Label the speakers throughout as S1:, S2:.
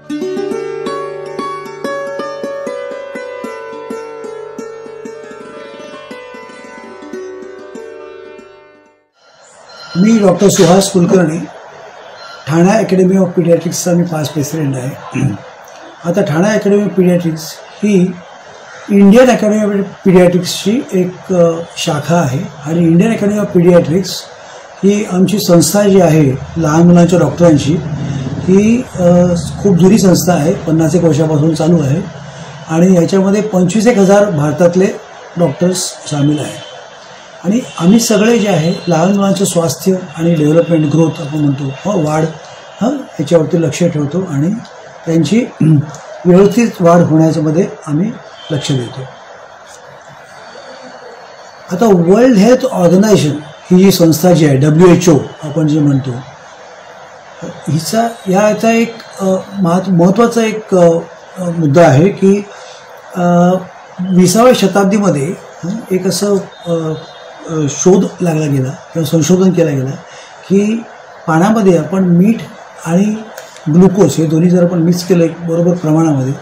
S1: Me doctor Suhas Kulkarni, Thane academy of पिडियाट्रिक्सचा मी past president आहे। आता ठाणे अकॅडमी ऑफ पिडियाट्रिक्स ही इंडियन अकॅडमी ऑफ पिडियाट्रिक्सची एक शाखा आहे आणि इंडियन अकॅडमी ऑफ पिडियाट्रिक्स ही आमची संस्था जी आहे लहान मुलांच्या डॉक्टरांची, ही खूप जुनी संस्था आहे, 50 एक वर्षापासून चालू आहे आणि याच्यामध्ये 25,000 भारतातले डॉक्टर्स सामील आहेत। आणि आम्ही सगळे जे आहे लहान मुलांचं स्वास्थ्य आणि डेव्हलपमेंट, ग्रोथ आपण म्हणतो, वाढ याच्यावरती लक्ष ठेवतो आणि त्यांची व्यवस्थित वाढ होण्यामध्ये आम्ही लक्ष देतो। आता वर्ल्ड हेल्थ ऑर्गनायझेशन ही जी संस्था जी आहे, WHO आपण जे म्हणतो, याचा एक महत्त्वाचा एक मुद्दा आहे की 20व्या शताब्दीमध्ये एक असं शोध लागला गेला किंवा संशोधन केलं गेलं की पाण्यामध्ये आपण मीठ आणि ग्लुकोज हे दोन्ही जर आपण मिक्स केलं बरोबर प्रमाणामध्ये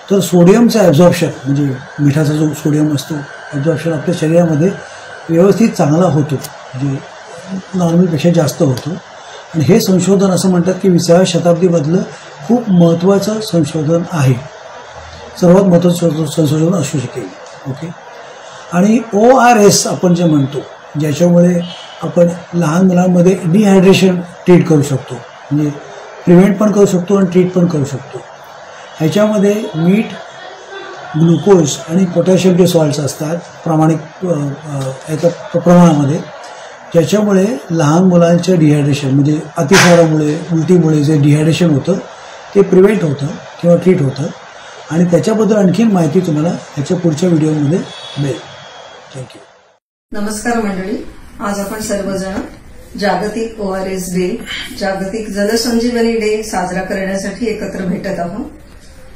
S1: तर सोडियमचं ॲब्झॉर्प्शन, म्हणजे मिठाचा जो सोडियम असतो ॲब्झॉर्प्शन आपल्या शरीरामध्ये व्यवस्थित चांगला होतो, म्हणजे नॉर्मलपेक्षा जास्त होतो। आणि हे संशोधन असं म्हणतात की 20व्या शताब्दीमधलं खूप महत्त्वाचं संशोधन आहे, सर्वात महत्त्वाचं संशोधन असू शकेल। ओके, आणि ORS आपण जे म्हणतो, ज्याच्यामुळे आपण लहान मुलांमध्ये डिहायड्रेशन ट्रीट करू शकतो, म्हणजे प्रिव्हेंट पण करू शकतो आणि ट्रीट पण करू शकतो। ह्याच्यामध्ये मीठ, ग्लुकोज आणि पोटॅशियमचे सॉल्ट्स असतात प्रामाणिक याच्या प्रमाणामध्ये, ज्याच्यामुळे लहान मुलांचं डिहायड्रेशन म्हणजे अतिसारामुळे, उलटीमुळे जे डिहायड्रेशन होतं ते प्रिव्हेंट होतं किंवा ट्रीट होतं। आणि त्याच्याबद्दल आणखीन माहिती तुम्हाला ह्याच्या पुढच्या व्हिडिओमध्ये मिळेल। थँक्यू।
S2: नमस्कार मंडळी, आज आपण सर्वजण जागतिक ORS डे, जागतिक जलसंजीवनी डे साजरा करण्यासाठी एकत्र भेटत आहोत।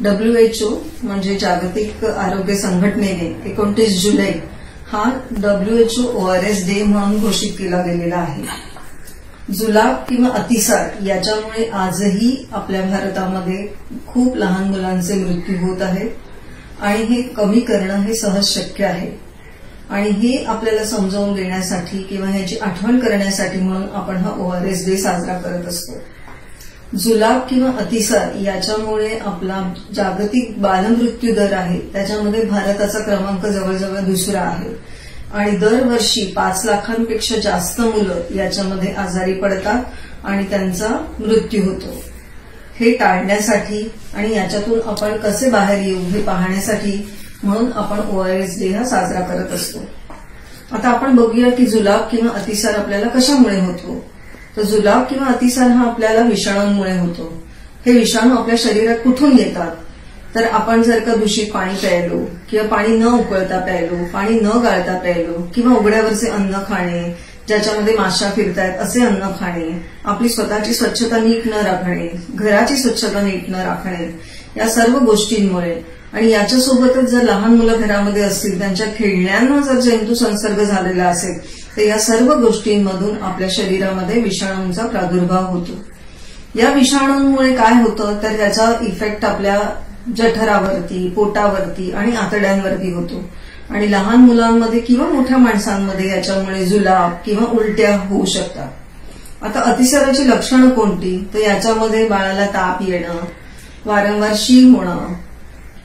S2: WHO म्हणजे जागतिक आरोग्य संघटनेने 29 जुलै हा WHO ORS डे म्हणून घोषित केला गेलेला आहे। जुलाब किंवा अतिसार याच्यामुळे आजही आपल्या भारतामध्ये खूप लहान मुलांचे मृत्यू होत आहेत आणि हे कमी करणं हे सहज शक्य आहे। आणि हे आपल्याला समजावून देण्यासाठी किंवा ह्याची आठवण करण्यासाठी म्हणून आपण हा ORS डे साजरा करत असतो। जुलाब किंवा अतिसार याच्यामुळे आपला जागतिक बालमृत्यू दर आहे त्याच्यामध्ये भारताचा क्रमांक जवळजवळ दुसरा आहे आणि दरवर्षी 5 लाखांपेक्षा जास्त मुलं याच्यामध्ये आजारी पडतात आणि त्यांचा मृत्यू होतो। हे टाळण्यासाठी आणि याच्यातून आपण कसे बाहेर येऊ हे पाहण्यासाठी म्हणून आपण ORS डे हा साजरा करत असतो। आता आपण बघूया की जुलाब किंवा अतिसार आपल्याला कशामुळे होतो। तर जुलाब किंवा अतिसार हा आपल्याला विषाणूंमुळे होतो। हे विषाणू आपल्या शरीरात कुठून येतात, तर आपण जर का दूषित पाणी प्यायलो किंवा पाणी न उकळता प्यायलो, पाणी न गाळता प्यायलो किंवा उघड्यावरचे अन्न खाणे, ज्याच्यामध्ये माशा फिरतायत असे अन्न खाणे, आपली स्वतःची स्वच्छता नीट न राखणे, घराची स्वच्छता नीट न राखणे, या सर्व गोष्टींमुळे आणि याच्यासोबतच जर लहान मुलं घरामध्ये असतील, त्यांच्या खेळण्यांना जर जंतू संसर्ग झालेला असेल तर या सर्व गोष्टींमधून आपल्या शरीरामध्ये विषाणूंचा प्रादुर्भाव होतो। या विषाणूंमुळे काय होतं तर त्याचा इफेक्ट आपल्या जठरावरती, पोटावरती आणि आतड्यांवरती होतो आणि लहान मुलांमध्ये किंवा मोठ्या माणसांमध्ये याच्यामुळे जुलाब किंवा उलट्या होऊ शकतात। आता अतिसाराची लक्षणं कोणती, तर याच्यामध्ये बाळाला ताप येणं, वारंवार शी होणं,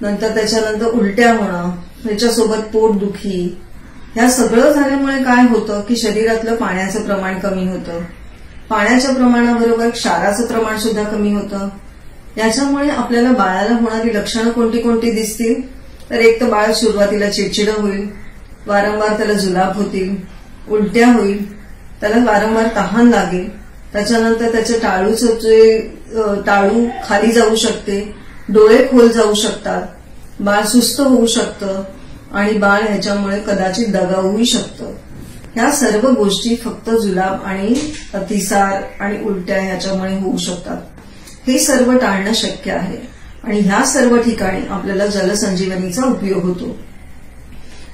S2: नंतर त्याच्यानंतर उलट्या होणं, त्याच्यासोबत पोटदुखी, ह्या सगळं झाल्यामुळे काय होतं की शरीरातलं पाण्याचं प्रमाण कमी होतं। पाण्याच्या प्रमाणाबरोबर क्षाराचं प्रमाण सुद्धा कमी होतं। याच्यामुळे आपल्याला बाळाला होणारी लक्षणं कोणती कोणती दिसतील, तर एक तर बाळ सुरुवातीला चिडचिडं होईल, वारंवार त्याला जुलाब होतील, उलट्या होईल, त्याला वारंवार तहान लागेल, त्याच्यानंतर त्याच्या टाळू खाली जाऊ शकते, डोळे खोल जाऊ शकतात, बाळ सुस्त होऊ शकतं आणि बाळ ह्याच्यामुळे कदाचित दगावूही शकतं। ह्या सर्व गोष्टी फक्त जुलाब आणि अतिसार आणि उलट्या ह्याच्यामुळे होऊ शकतात। हे सर्व टाळणं शक्य आहे आणि ह्या सर्व ठिकाणी आपल्याला जलसंजीवनीचा उपयोग होतो।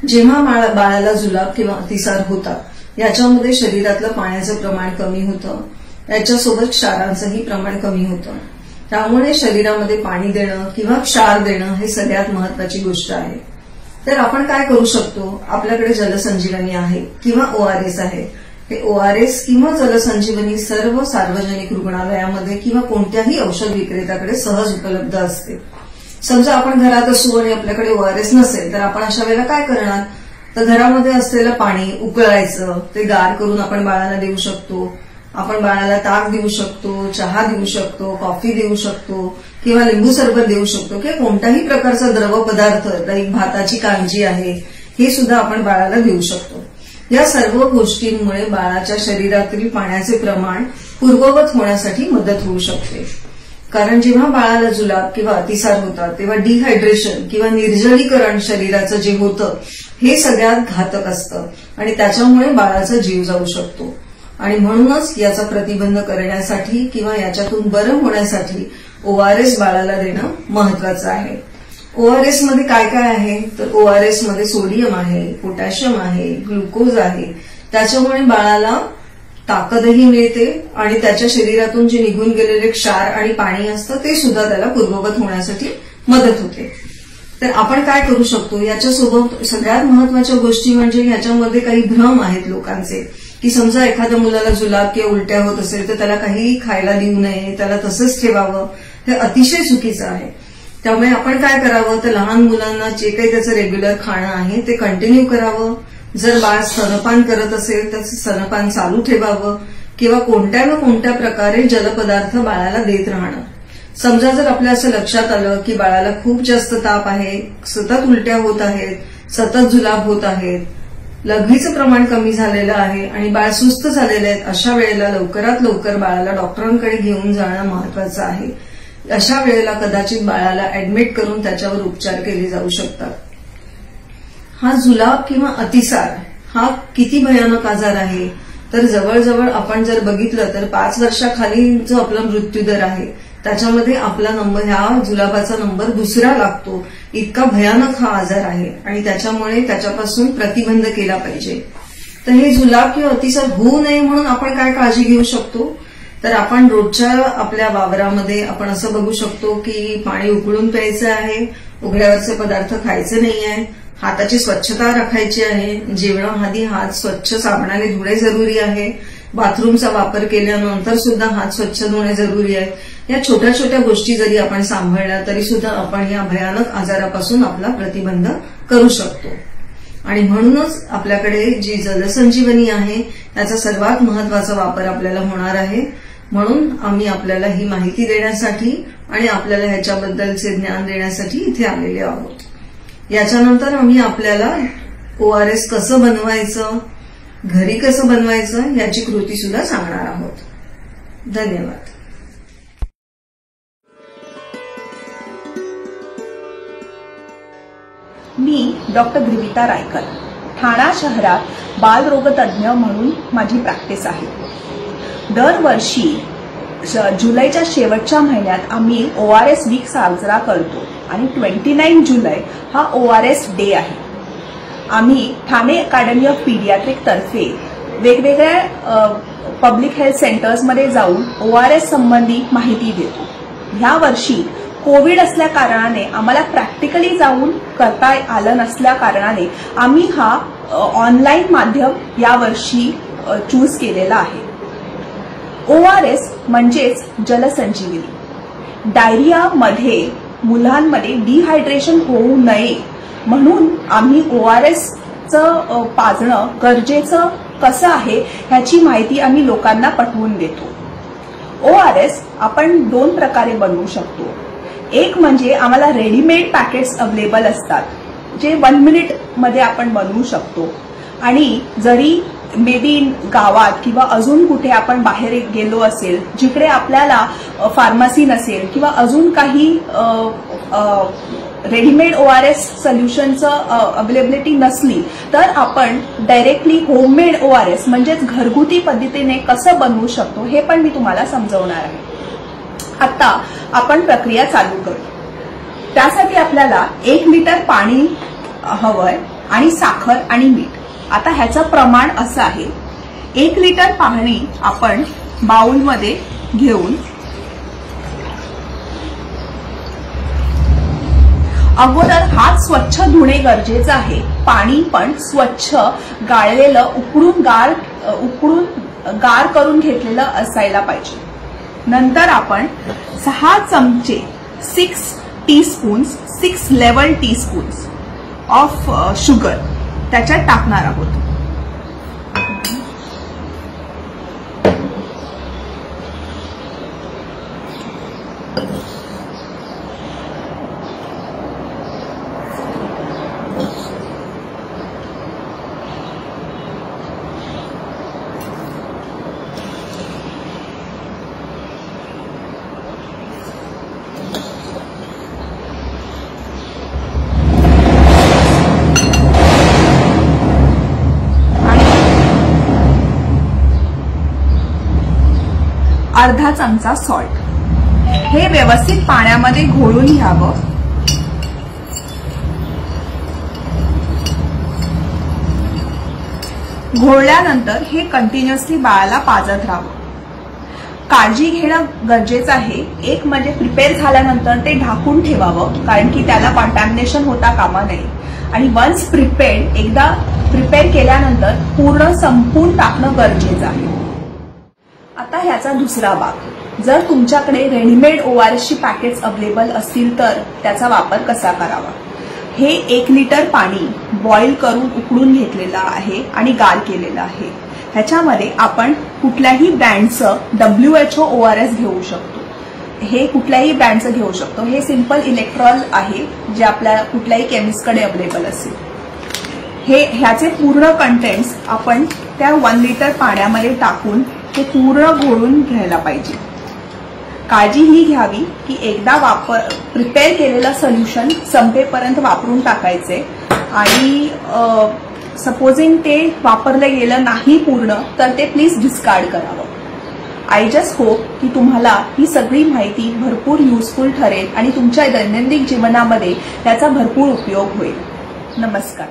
S2: जेव्हा बाळाला जुलाब किंवा अतिसार होतात याच्यामध्ये शरीरातलं पाण्याचं प्रमाण कमी होतं, याच्यासोबत क्षारांचंही प्रमाण कमी होतं त्यामुळे शरीरामध्ये पाणी देणं किंवा क्षार देणं हे सगळ्यात महत्वाची गोष्ट आहे. तर आपण काय करू शकतो, आपल्याकडे जलसंजीवनी आहे किंवा ORS आहे. हे ORS किंवा जलसंजीवनी सर्व सार्वजनिक रुग्णालयामध्ये किंवा कोणत्याही औषध विक्रेत्याकडे सहज उपलब्ध असते. समजा आपण घरात असू आणि आपल्याकडे ORS नसेल तर आपण अशा वेळेला काय करणार, तर घरामध्ये असलेलं पाणी उकळायचं, ते गार करून आपण बाळाला देऊ शकतो. आपण बाळाला ताक देऊ शकतो, चहा देऊ शकतो, कॉफी देऊ शकतो किंवा लिंबू सरबत देऊ शकतो किंवा कोणताही प्रकारचा द्रव पदार्थ, लाईक भाताची कांजी आहे, हे सुद्धा आपण बाळाला देऊ शकतो. या सर्व गोष्टींमुळे बाळाच्या शरीरातील पाण्याचे प्रमाण पूर्ववत होण्यासाठी मदत होऊ शकते. कारण जेव्हा बाळाला जुलाब किंवा अतिसार होतात तेव्हा डिहायड्रेशन किंवा निर्जलीकरण शरीराचं जे होतं हे सगळ्यात घातक असतं आणि त्याच्यामुळे बाळाचा जीव जाऊ शकतो. आणि म्हणूनच याचा प्रतिबंध करण्यासाठी किंवा याच्यातून बरं होण्यासाठी ORS बाळाला देणं महत्वाचं आहे. ORS मध्ये काय काय आहे, तर ORS मध्ये सोडियम आहे, पोटॅशियम आहे, ग्लुकोज आहे. त्याच्यामुळे बाळाला ताकदही मिळते आणि त्याच्या शरीरातून जे निघून गेलेले क्षार आणि पाणी असतं ते सुद्धा त्याला पूर्ववत होण्यासाठी मदत होते. तर आपण काय करू शकतो, याच्यासोबत सगळ्यात महत्वाच्या गोष्टी म्हणजे याच्यामध्ये काही भ्रम आहेत लोकांचे, की समजा एखाद्या मुलाला जुलाब किंवा उलट्या होत असेल तर त्याला काही खायला देऊ नये, त्याला तसंच ठेवावं. हे अतिशय चुकीचं आहे. त्यामुळे आपण काय करावं, तर लहान मुलांना जे काही त्याचं रेग्युलर खाणं आहे ते कंटिन्यू करावं. जर बाळ स्तनपान करत असेल तर स्तनपान चालू ठेवावं किंवा कोणत्या ना कोणत्या प्रकारे जलपदार्थ बाळाला देत राहणं. समजा जर आपल्या असं लक्षात आलं की बाळाला खूप जास्त ताप आहे, सतत उलट्या होत आहेत, सतत जुलाब होत आहेत, लघवीचं प्रमाण कमी झालेलं आहे आणि बाळ सुस्त झालेलं आहे, अशा वेळेला लवकरात लवकर बाळाला डॉक्टरांकडे घेऊन जाणं महत्वाचं आहे. अशा वेळेला कदाचित बाळाला अॅडमिट करून त्याच्यावर उपचार केले जाऊ शकतात. हा जुलाब किंवा अतिसार हा किती भयानक आजार आहे, तर जवळजवळ आपण जर बघितलं तर 5 वर्षाखाली जो आपला मृत्यूदर आहे त्याच्यामध्ये आपला नंबर, ह्या जुलाबाचा नंबर 2रा लागतो. इतका भयानक हा आजार आहे आणि त्याच्यामुळे त्याच्यापासून प्रतिबंध केला पाहिजे. तर हे जुलाब किंवा अतिसार होऊ नये म्हणून आपण काय काळजी घेऊ शकतो, तर आपण रोजच्या आपल्या वावरामध्ये आपण असं बघू शकतो की पाणी उकळून प्यायचं आहे, उघड्यावरचे पदार्थ खायचे नाहीये, हाताची स्वच्छता राखायची आहे, जेवणाआधी हात स्वच्छ साबणाने धुणे जरुरी आहे, बाथरूमचा वापर केल्यानंतर सुद्धा हात स्वच्छ धुणे जरुरी आहे. या छोट्या छोट्या गोष्टी जरी आपण सांभाळल्या तरी सुद्धा आपण या भयानक आजारापासून आपला प्रतिबंध करू शकतो. आणि म्हणूनच आपल्याकडे जी जलसंजीवनी आहे त्याचा सर्वात महत्वाचा वापर आपल्याला होणार आहे. म्हणून आम्ही आपल्याला ही माहिती देण्यासाठी आणि आपल्याला ह्याच्याबद्दलचे ज्ञान देण्यासाठी इथे आलेले आहोत. याच्यानंतर आम्ही आपल्याला ORS कसं बनवायचं, घरी कसं बनवायचं याची कृती सुद्धा सांगणार आहोत. धन्यवाद.
S3: मी डॉक्टर ग्रीविता रायकर, ठाणा शहरात बालरोगतज्ञ म्हणून माझी प्रॅक्टिस आहे. दरवर्षी जुलैच्या शेवटच्या महिन्यात आम्ही ORS वीक साजरा करतो आणि 29 जुलै हा ORS डे आहे. आम्ही ठाणे अकॅडमी ऑफ पीडियाट्रिक तर्फे वेगवेगळ्या पब्लिक हेल्थ सेंटर्समध्ये जाऊन ORS संबंधी माहिती देतो. ह्या वर्षी कोविड असल्या कारणाने आम्हाला प्रॅक्टिकली जाऊन करता आलं नसल्या कारणाने आम्ही हा ऑनलाईन माध्यम यावर्षी चूज केलेला आहे. ORS म्हणजेच जलसंजीवनी. डायरियामध्ये मुलांमध्ये डिहायड्रेशन होऊ नये म्हणून आम्ही ORSचं पाजणं गरजेचं कसं आहे ह्याची माहिती आम्ही लोकांना पटवून देतो. ORS आपण 2 प्रकारे बनवू शकतो. एक म्हणजे आम्हाला रेडीमेड पॅकेट्स अवेलेबल असतात जे 1 मिनिटमध्ये आपण बनवू शकतो. आणि जरी मे बी गावात किंवा अजून कुठे आपण बाहेर गेलो असेल जिकडे आपल्याला फार्मसी नसेल किंवा अजून काही रेडीमेड ORS सोल्युशनचं अवेलेबिलिटी नसली तर आपण डायरेक्टली होममेड ORS म्हणजेच घरगुती पद्धतीने कसं बनवू शकतो हे पण मी तुम्हाला समजवणार आहे. आता आपण प्रक्रिया चालू करू. त्यासाठी आपल्याला 1 लिटर पाणी हवंय आणि साखर आणि मीठ. आता ह्याचं प्रमाण असं आहे, 1 लिटर पाणी आपण बाउलमध्ये घेऊन अगोदर हात स्वच्छ धुणे गरजेचं आहे. पाणी पण स्वच्छ गाळलेलं उकळून गार करून घेतलेलं असायला पाहिजे. नंतर आपण 6 चमचे 6 लेवल टीस्पून्स ऑफ शुगर त्याच्यात टाकणार आहोत. अर्धा चमचा सॉल्ट. हे व्यवस्थित पाण्यामध्ये घोळून घ्यावं. घोळल्यानंतर हे कंटिन्युअसली बाळाला पाजत राहावं. काळजी घेणं गरजेचं आहे. एक म्हणजे प्रिपेअर झाल्यानंतर ते ढाकून ठेवावं, कारण की त्याला कॉन्टॅमिनेशन होता कामा नये. आणि वन्स एकदा प्रिपेअर केल्यानंतर पूर्ण संपून टाकणं गरजेचं आहे. आता ह्याचा दुसरा भाग, जर तुमच्याकडे रेडीमेड ओआरएसची पॅकेट्स अवेलेबल असतील तर त्याचा वापर कसा करावा. हे 1 लिटर पाणी बॉईल करून उकळून घेतलेलं आहे आणि गार केलेलं आहे. ह्याच्यामध्ये आपण कुठल्याही ब्रँडचं WHO ORS घेऊ शकतो. हे कुठल्याही ब्रँडचं घेऊ शकतो. हे सिंपल इलेक्ट्रॉल आहे जे आपल्या कुठल्याही केमिस्टकडे अवेलेबल असेल. ह्याचे पूर्ण कंटेंट्स आपण त्या 1 लिटर पाण्यामध्ये टाकून ते पूर्ण घोळून घ्यायला पाहिजे. काळजी ही घ्यावी की एकदा प्रिपेअर केलेलं सोल्युशन संपेपर्यंत वापरून टाकायचे. आणि सपोजिंग ते वापरलं गेलं नाही पूर्ण तर ते प्लीज डिस्कार्ड करावं. आय जस्ट होप की तुम्हाला ही सगळी माहिती भरपूर युजफुल ठरेल आणि तुमच्या दैनंदिन जीवनामध्ये त्याचा भरपूर उपयोग होईल. नमस्कार.